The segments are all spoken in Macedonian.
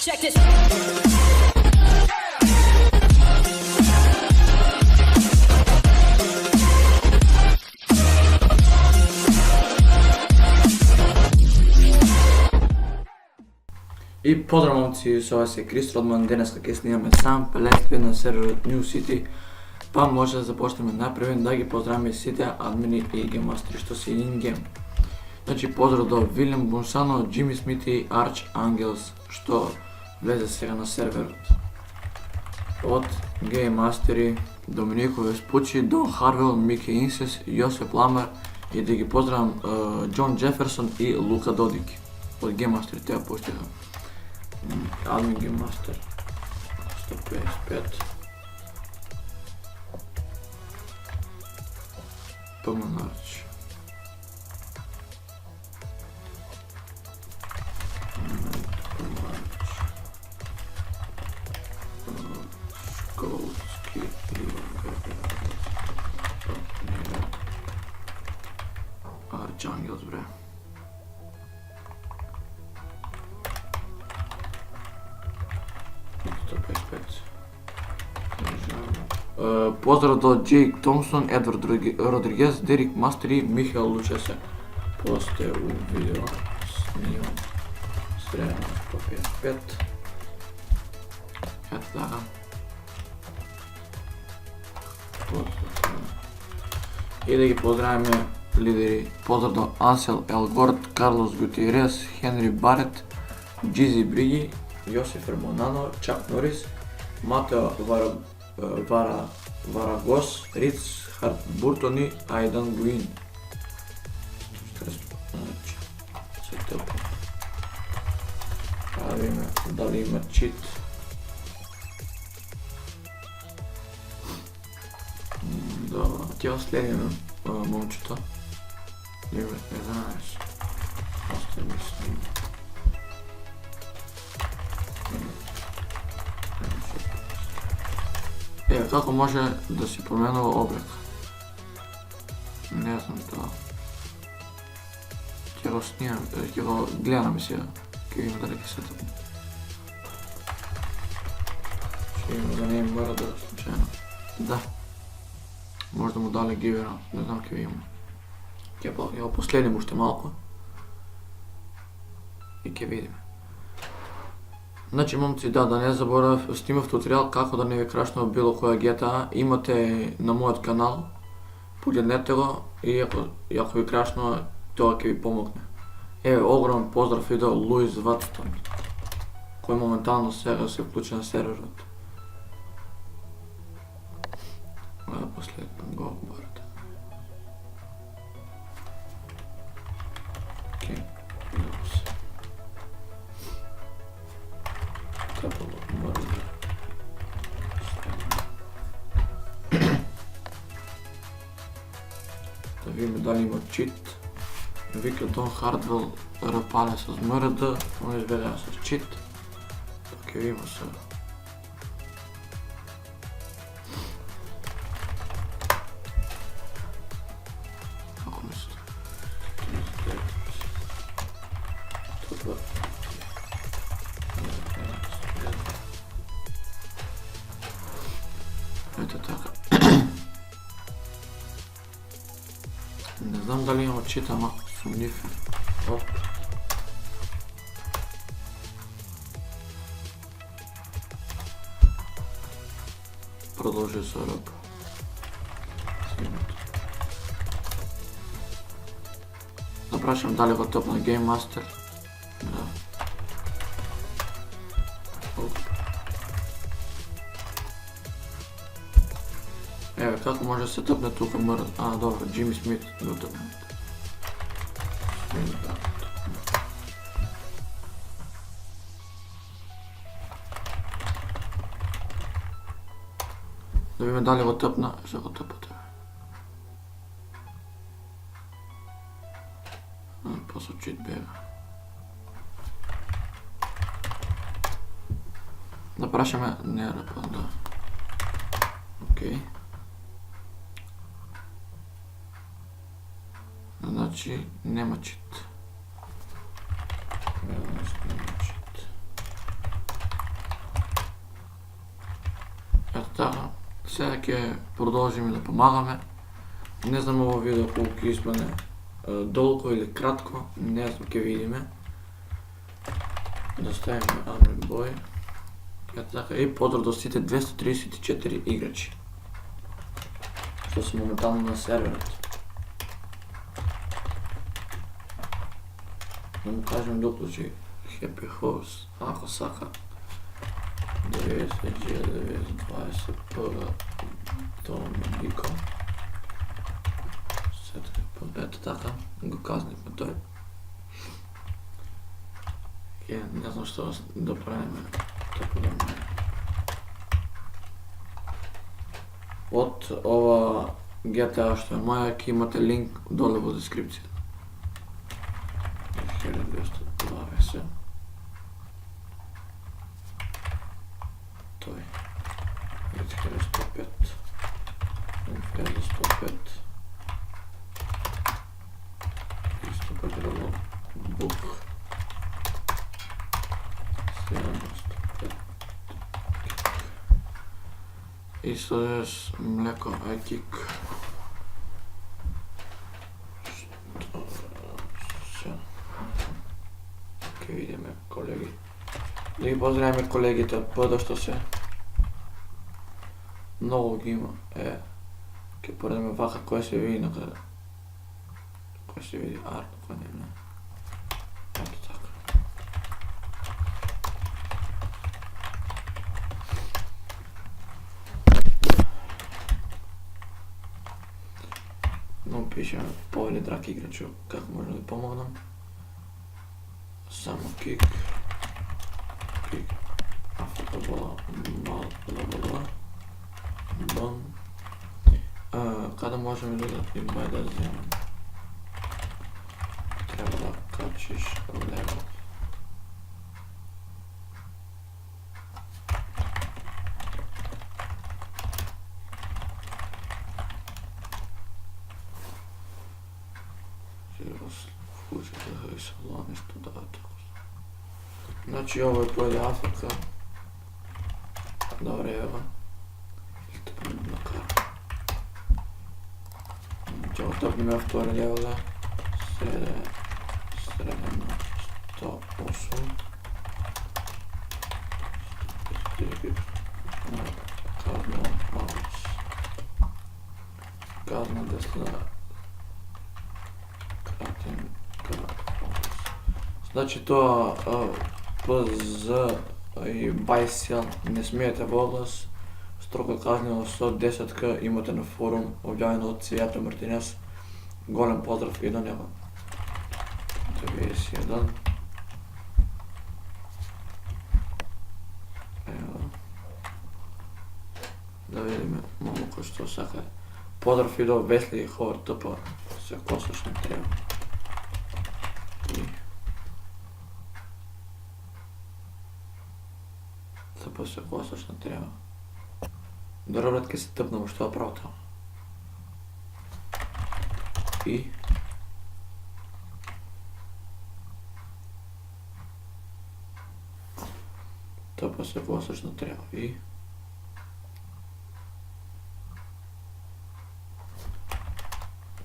Check this. I pozdrav momci, zove se Chris Rodman, danes kaj snimаме сам пелектви на серверът New City. Pa може да започнем направим да ги поздравим всичките админи и гейммастери, що си in-game. Значи поздрав до Вилям Бунсано, Джими Смит и Arch Angels, що влезе сега на серверът. От гейммастери Доминико Веспучи, Дон Харвел, Мики Инсес, Йосип Ламер и да ги поздравям Джон Джеферсон и Лука Додик. От гейммастери те пустиха. Admin Game Master 155 Pomonarch Школски Arch Angels, бре. Поздрав до Джейк Томпсон, Едвард Родригес, Дерик Мастери, Михаил Лучесе. После у видео снимам средно 155. Ето така. И да ги поздравим лидери. Поздрав до Ансел Елгорд, Карлос Гутиерес, Хенри Барет, Джизи Бриги, Йосиф Ермонано, Чак Норис, Матео Варагос, Риц Хартбуртон и Айдан Буин. Сетъп. Да видим дали има чит. Да, тя следим момчета. Не знаеш. Още ми снимам. Kako može da si promenilo oblek? Ne znam to. Ќе го снимам, ќе го гледам сега. Ќе видим дали ќе сетам. Ще видим да не им мора да случайно. Да. Може да му дали гивера, не знам ќе видим. Ќе го последим уште малко. И ќе видим. Значи момци, да не заборав, снимав туториал како да не ви крашнува било која GTA, имате на мојот канал, погледнете го и ако ви крашнува, тоа ќе ви помогне. Еве, огромен поздрав и до Луис Ватстон, кој моментално сега се вклучи на серверот. Ова последно го барате. Окей, видимо се. Да видим дали има чит. Вика Дон Хардвел рапаля с мърда, он избеля с чит. Так и има сега. Ако мисля. Това. Ето така. Не знам дали има чит, ама сумнив. Оп. Продължи се ръб. Запрашам дали го тъпна Game Master. Да. Еве, како може да се тъпне тука мърд? А, добре, Джими Смит го тъпне. Да видим дали го тъпна, ще го тъпате. После чит бега. Да прашаме, не ръпа, да. Окей. Значи нема чит. Реалност нема чит. Ето така, сега ќе продолжиме да помагаме. Не знам ова видео колку ќе испадне долго или кратко, не знам, ќе видиме. Да ставиме admin boy. Ето така, и поздрав до сите 234 играчи што се моментално на серверот. Да му кажем да уклучи Happy Host, ако сака 90G920 Доминико. Ето така, го казнихме тој. Не знам што да правиме, така да ме. Од ова GTA што е моја, ќе имате линк доле во дескрипцијата. 1220. Тој. 1105. 1105. Исто патрало бук. 705. Исто е млеко екик. Ке видиме колеги. Да ги поздравиме колегите од ПД што се. Многу ги има. Ке поредиме вака кој се види накаде. Кој се види арт, кој не. Ето така. Но пишеме повели драг играчу, како можем да помогнам. Само кик, Африка бола, мал бола, бон. Каде можеме да имаме да вземем? Треба да качиш левел. Вклучите да се нешто да така. Значи ово појде Африка. Добре, ево. И топнем на карта. Ќе го топнеме втори левел. Средно 108. Казна аус. Казна десна. Кратен аус. Значи тоа ПЗ и Байсел не смеете во оглас, строго казнено со 10к, имате на форум, објавено од Цвјато Мартинес. Голем поздрав и до него. 91. Ево. Да видиме малку кој што сака. Поздрав и до Весли и Ховар ТП, се косаш не треба. ТП се косаш не треба. Добро брат, ке се тъпнам што право тоа. И ТП се косаш не треба. И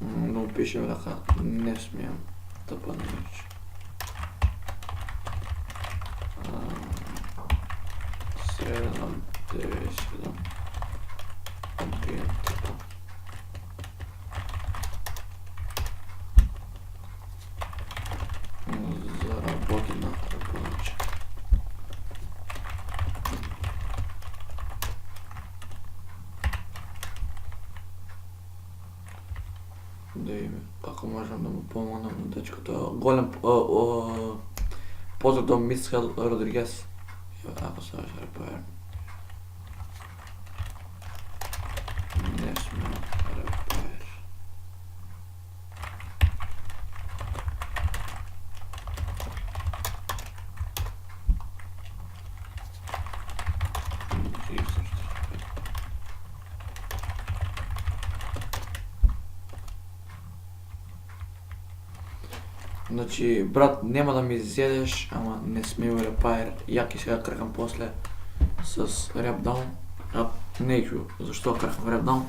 но пишеме дека не смеам ТП на речи. Средам 97 амбиент. Заработена рабоча. Да видиме како можам да му помогнам на дечкото. Голем поздрав до Мисхел Родригес. Ако се ваше репер. Не сме репер. Значи, брат, нема да ми изедеш, ама не сме у репаер. Ја ќе сега кркам после с реп даун. Neću, zašto kraham vremenom,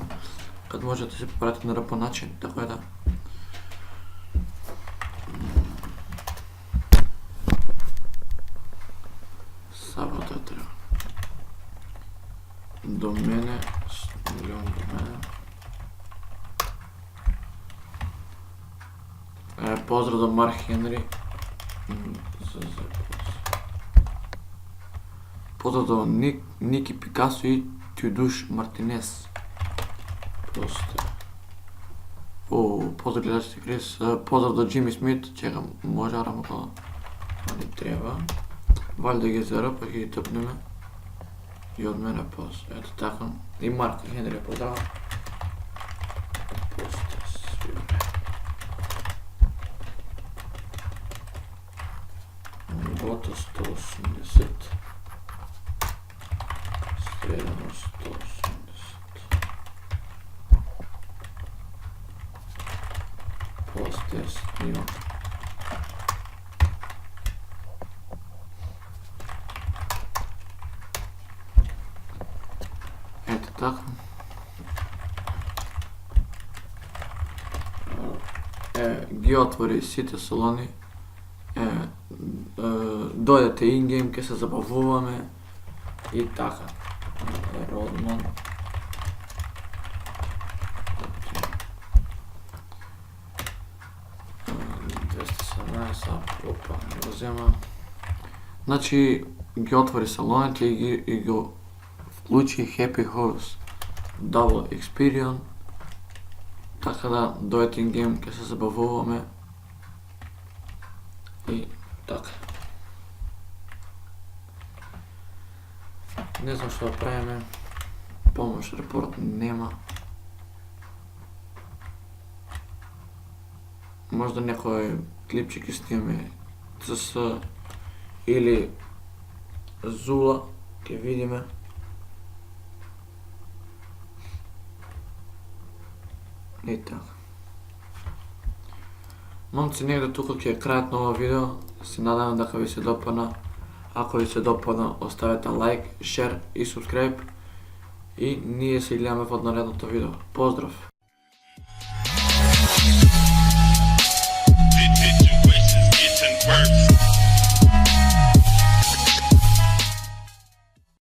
kad možete se popraviti na lepo način, tako da. Samo to treba. Do mene, milion do mene. Pozdrav do Mark Henry. Pozdrav do Niki Picasso i Tuduš Martinez. Pozdrav gledačite Chris. Pozdrav do Jimmy Smith, čega može ravno ali treba. Valjda G0 pa ih topne me. I od mene eto tako. I Marko Henry pozdrav. Puste svi vreme. Goto 180. Sredano 180. Puste snimam. Eto tako. Giotvori site saloni. Дойдете in-game, ке се забавуваме и така. Родман. 217, опа, не го взема. Значи ги отвори салоните и го включи Happy Horse Double Experience. Така да дойдете in-game, ке се забавуваме и така. Не знам што да правиме, помош репорт нема. Možda некој клипчик ќе снимаме CS или Zula, ќе видиме. И така. Момци, негде тука ќе е крајот на ова видео. Се надевам дека ви се допадна. Ако ви се допадна, оставете лайк, шер и субскрайб. И ние се гледаме во наредното видео. Поздрав! Situations getting worse.